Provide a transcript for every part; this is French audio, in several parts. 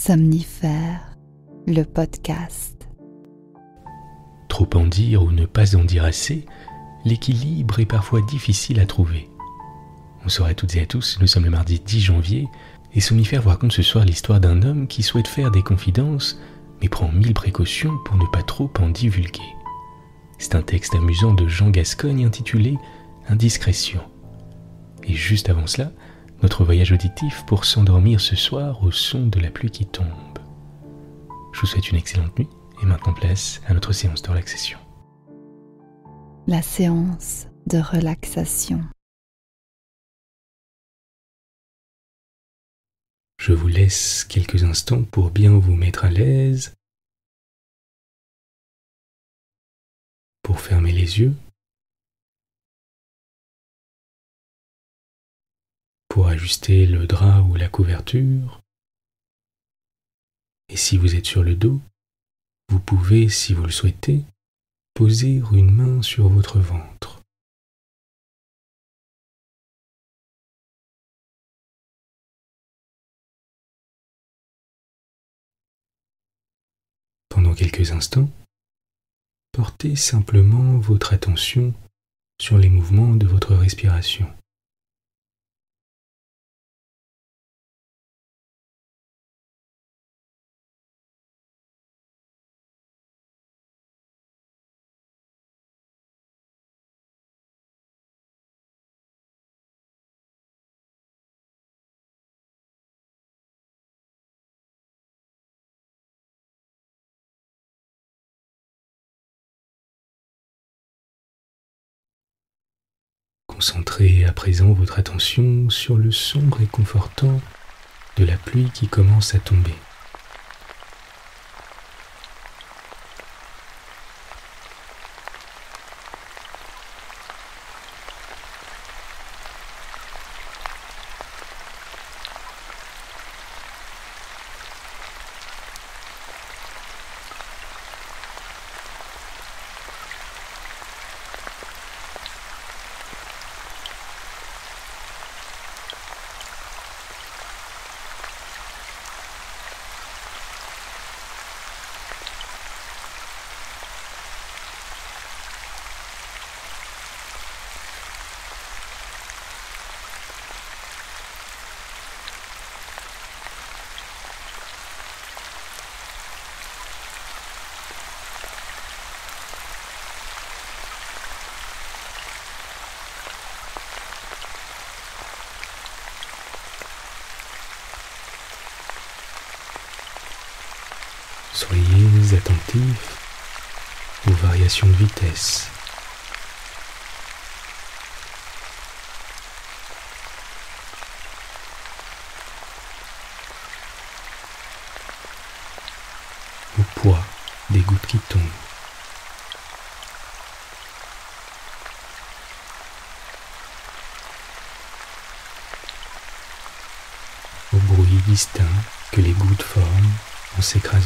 Somnifère, le podcast. Trop en dire ou ne pas en dire assez, l'équilibre est parfois difficile à trouver. Bonsoir à toutes et à tous, nous sommes le mardi 10 janvier et Somnifère vous raconte ce soir l'histoire d'un homme qui souhaite faire des confidences mais prend 1000 précautions pour ne pas trop en divulguer. C'est un texte amusant de Jean Gascogne intitulé « Indiscrétion ». Et juste avant cela, notre voyage auditif pour s'endormir ce soir au son de la pluie qui tombe. Je vous souhaite une excellente nuit et maintenant place à notre séance de relaxation. La séance de relaxation. Je vous laisse quelques instants pour bien vous mettre à l'aise, pour fermer les yeux, pour ajuster le drap ou la couverture. Et si vous êtes sur le dos, vous pouvez, si vous le souhaitez, poser une main sur votre ventre. Pendant quelques instants, portez simplement votre attention sur les mouvements de votre respiration. Concentrez à présent votre attention sur le son réconfortant de la pluie qui commence à tomber. Soyez attentifs aux variations de vitesse. Au poids des gouttes qui tombent. Au bruit distinct que les gouttes forment en s'écrasant.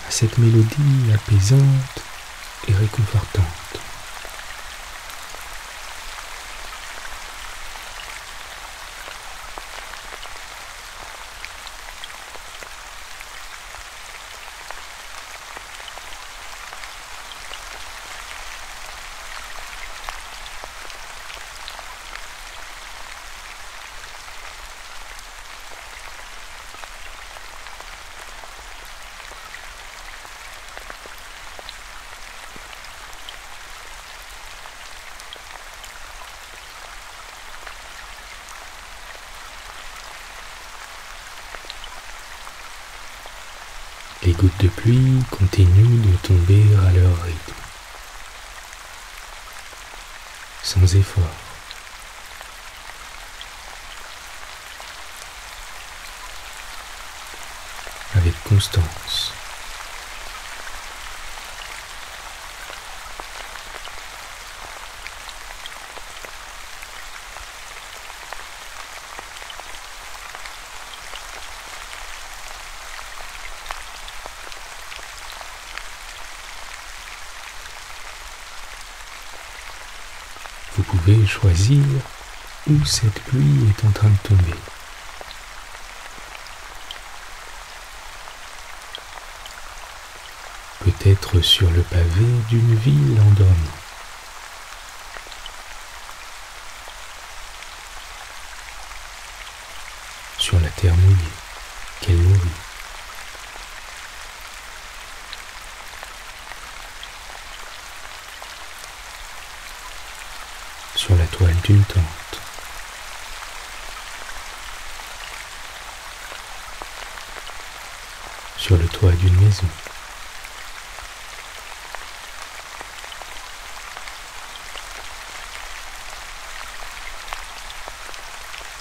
À cette mélodie apaisante et réconfortante. Les gouttes de pluie continuent de tomber à leur rythme, sans effort. Avec constance. Vous pouvez choisir où cette pluie est en train de tomber. Peut-être sur le pavé d'une ville endormie. Sur la terre mouillée qu'elle nourrit. Sur la toile d'une tente. Sur le toit d'une maison.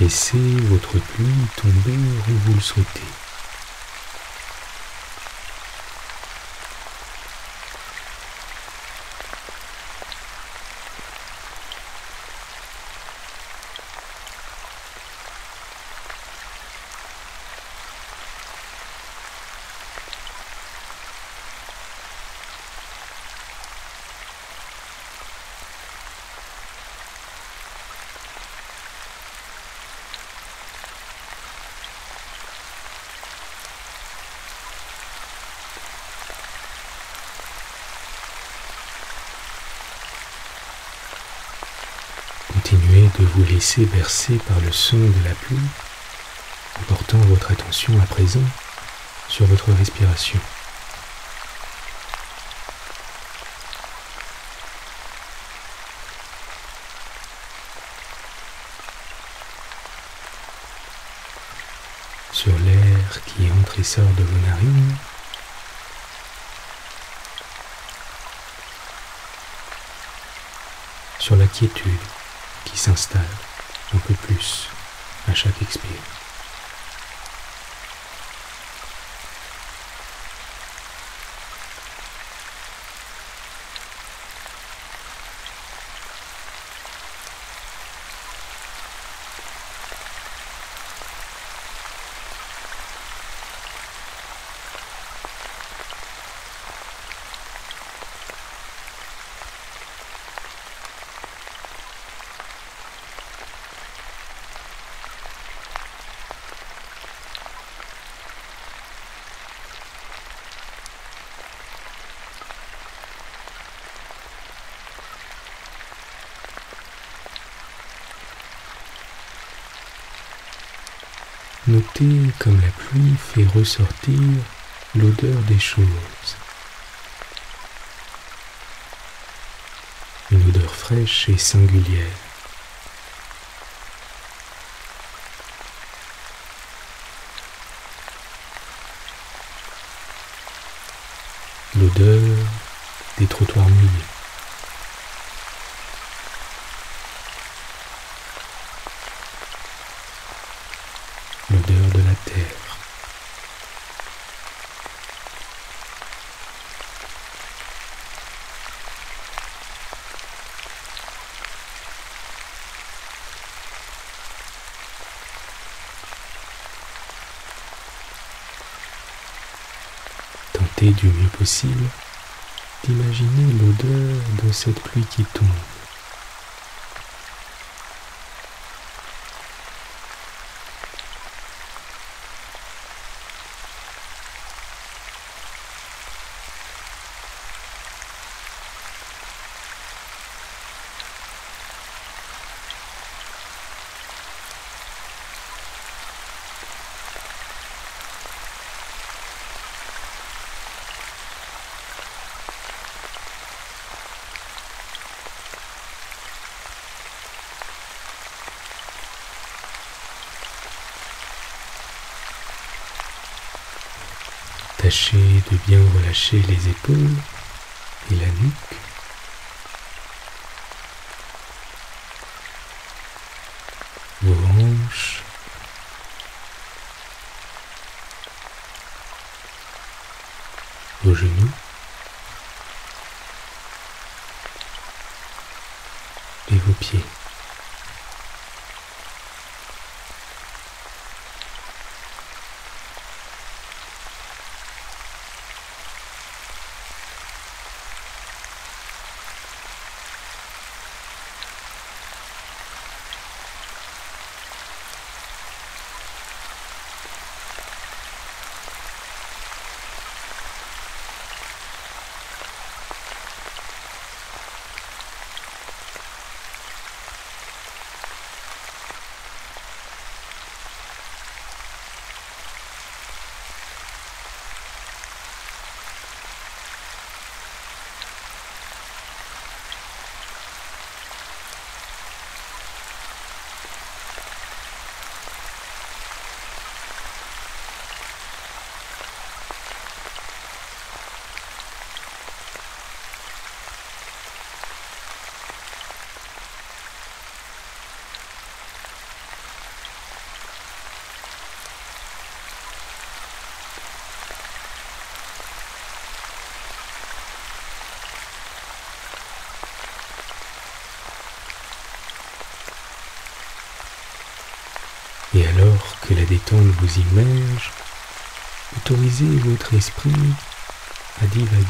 Laissez votre pluie tomber où vous le souhaitez. Continuez de vous laisser bercer par le son de la pluie en portant votre attention à présent sur votre respiration. Sur l'air qui entre et sort de vos narines, sur la quiétude qui s'installe un peu plus à chaque expire. Notez comme la pluie fait ressortir l'odeur des choses. Une odeur fraîche et singulière. L'odeur des trottoirs mouillés. L'odeur de la terre. Tentez du mieux possible d'imaginer l'odeur de cette pluie qui tombe. Tâchez de bien relâcher les épaules et la nuque. Vos hanches. Vos genoux. Et vos pieds. Et alors que la détente vous immerge, autorisez votre esprit à divaguer.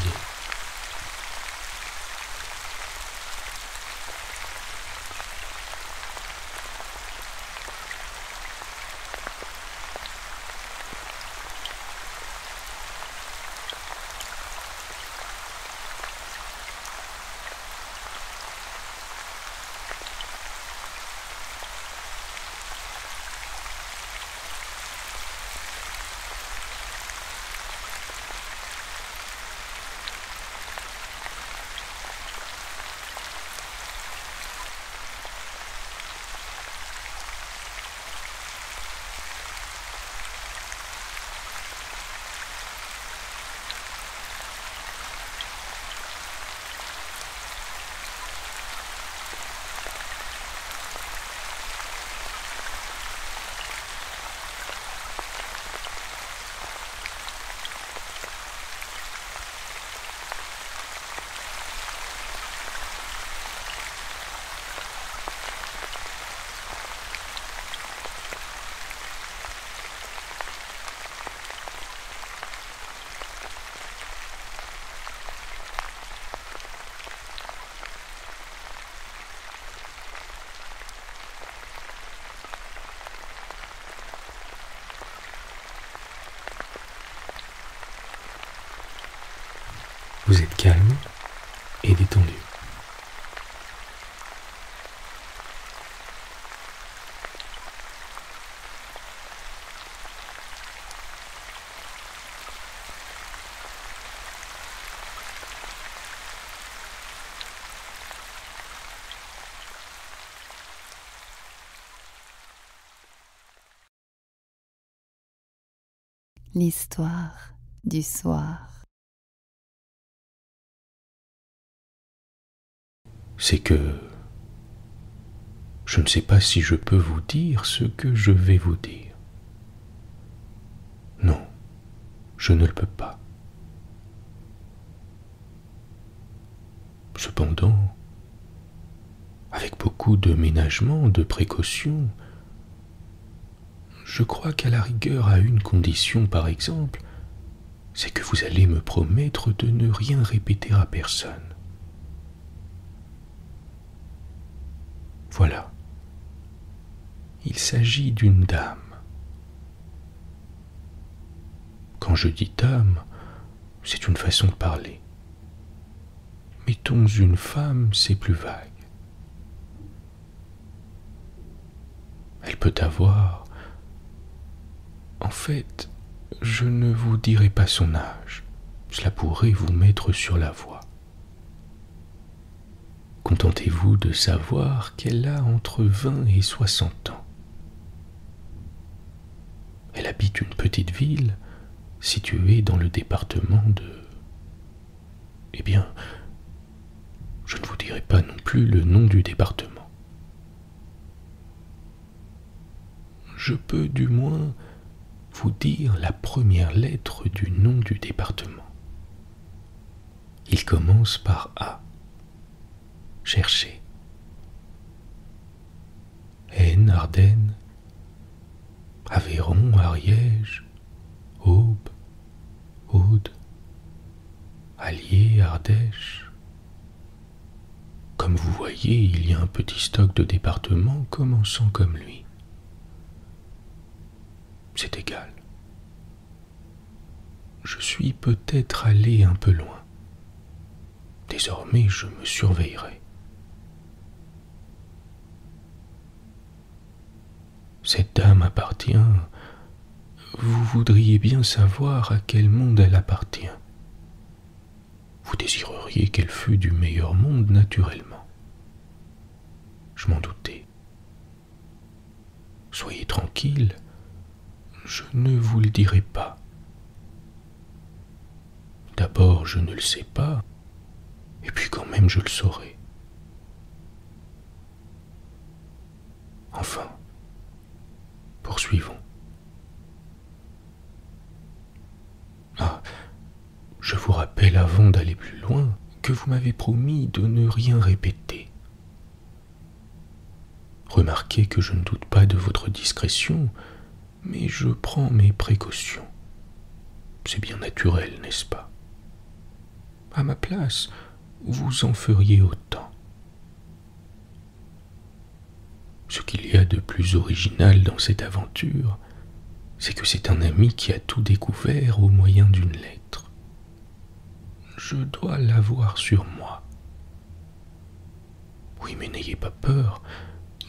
Vous êtes calme et détendu. L'histoire du soir. C'est que je ne sais pas si je peux vous dire ce que je vais vous dire. Non, je ne le peux pas. Cependant, avec beaucoup de ménagement, de précaution, je crois qu'à la rigueur, à une condition par exemple, c'est que vous allez me promettre de ne rien répéter à personne. Voilà. Il s'agit d'une dame. Quand je dis dame, c'est une façon de parler. Mettons une femme, c'est plus vague. Elle peut avoir... En fait, je ne vous dirai pas son âge. Cela pourrait vous mettre sur la voie. Contentez-vous de savoir qu'elle a entre 20 et 60 ans. Elle habite une petite ville située dans le département de... Eh bien, je ne vous dirai pas non plus le nom du département. Je peux du moins vous dire la première lettre du nom du département. Il commence par A. Cherchez. Aisne, Ardennes, Aveyron, Ariège, Aube, Aude, Allier, Ardèche. Comme vous voyez, il y a un petit stock de départements commençant comme lui. C'est égal. Je suis peut-être allé un peu loin. Désormais, je me surveillerai. Cette dame appartient... Vous voudriez bien savoir à quel monde elle appartient. Vous désireriez qu'elle fût du meilleur monde, naturellement. Je m'en doutais. Soyez tranquille, je ne vous le dirai pas. D'abord, je ne le sais pas, et puis quand même je le saurai. Enfin, poursuivons. Ah, je vous rappelle avant d'aller plus loin que vous m'avez promis de ne rien répéter. Remarquez que je ne doute pas de votre discrétion, mais je prends mes précautions. C'est bien naturel, n'est-ce pas? À ma place, vous en feriez autant. Ce qu'il y a de plus original dans cette aventure, c'est que c'est un ami qui a tout découvert au moyen d'une lettre. Je dois l'avoir sur moi. Oui, mais n'ayez pas peur,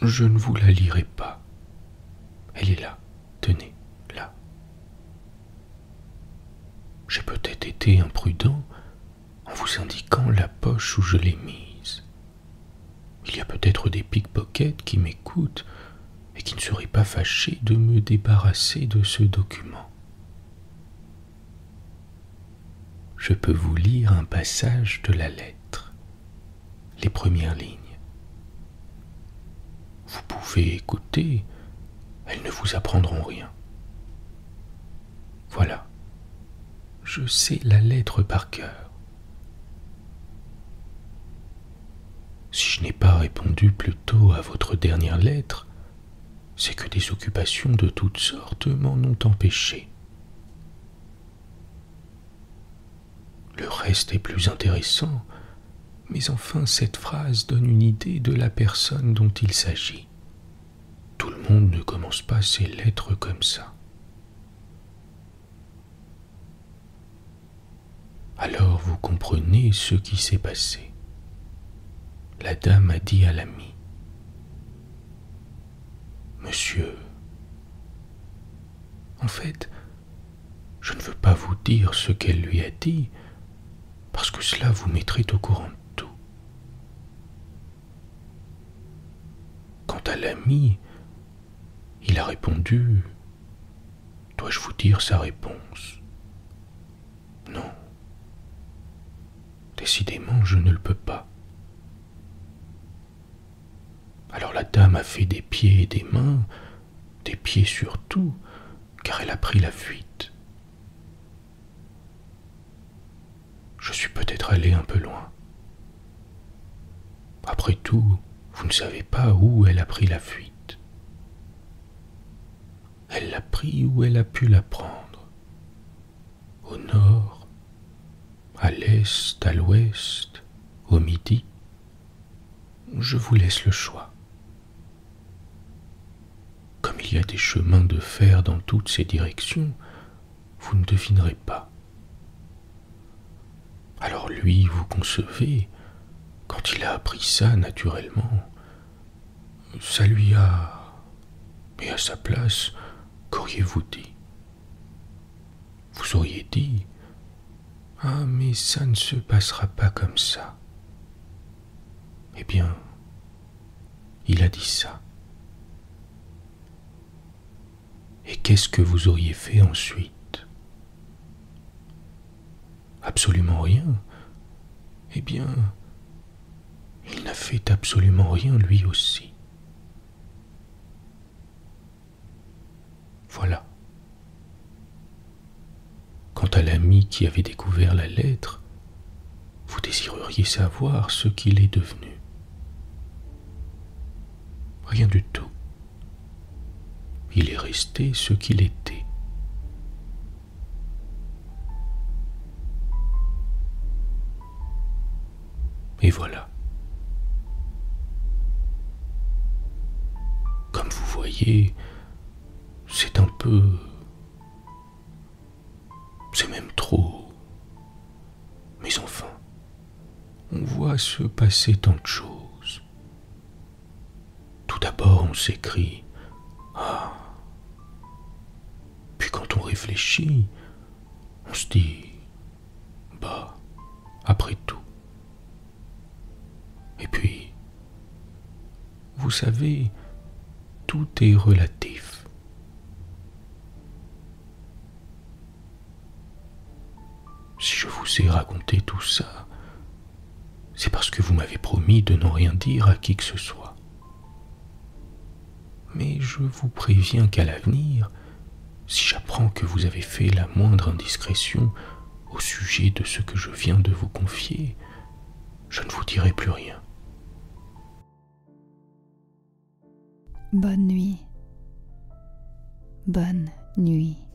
je ne vous la lirai pas. Elle est là, tenez, là. J'ai peut-être été imprudent en vous indiquant la poche où je l'ai mise. Il y a peut-être des pickpockets qui m'écoutent et qui ne seraient pas fâchés de me débarrasser de ce document. Je peux vous lire un passage de la lettre, les premières lignes. Vous pouvez écouter, elles ne vous apprendront rien. Voilà, je sais la lettre par cœur. Si je n'ai pas répondu plus tôt à votre dernière lettre, c'est que des occupations de toutes sortes m'en ont empêché. Le reste est plus intéressant, mais enfin cette phrase donne une idée de la personne dont il s'agit. Tout le monde ne commence pas ses lettres comme ça. Alors vous comprenez ce qui s'est passé. La dame a dit à l'ami: Monsieur, en fait, je ne veux pas vous dire ce qu'elle lui a dit, parce que cela vous mettrait au courant de tout. Quant à l'ami, il a répondu: dois-je vous dire sa réponse? Non. Décidément, je ne le peux pas. Alors la dame a fait des pieds et des mains, des pieds surtout, car elle a pris la fuite. Je suis peut-être allé un peu loin. Après tout, vous ne savez pas où elle a pris la fuite. Elle l'a pris où elle a pu la prendre. Au nord, à l'est, à l'ouest, au midi. Je vous laisse le choix. Comme il y a des chemins de fer dans toutes ces directions, vous ne devinerez pas. Alors lui, vous concevez, quand il a appris ça naturellement, ça lui a... Et à sa place, qu'auriez-vous dit? Vous auriez dit: ah, mais ça ne se passera pas comme ça. Eh bien, il a dit ça. Et qu'est-ce que vous auriez fait ensuite? Absolument rien. Eh bien, il n'a fait absolument rien lui aussi. Voilà. Quant à l'ami qui avait découvert la lettre, vous désireriez savoir ce qu'il est devenu. Rien du tout. Il est resté ce qu'il était. Et voilà. Comme vous voyez, c'est un peu... c'est même trop. Mais enfin, on voit se passer tant de choses. Tout d'abord, on s'écrie: ah. Puis quand on réfléchit, on se dit: bah, après tout. Et puis, vous savez, tout est relatif. Si je vous ai raconté tout ça, c'est parce que vous m'avez promis de n'en rien dire à qui que ce soit. Mais je vous préviens qu'à l'avenir, si j'apprends que vous avez fait la moindre indiscrétion au sujet de ce que je viens de vous confier, je ne vous dirai plus rien. Bonne nuit. Bonne nuit.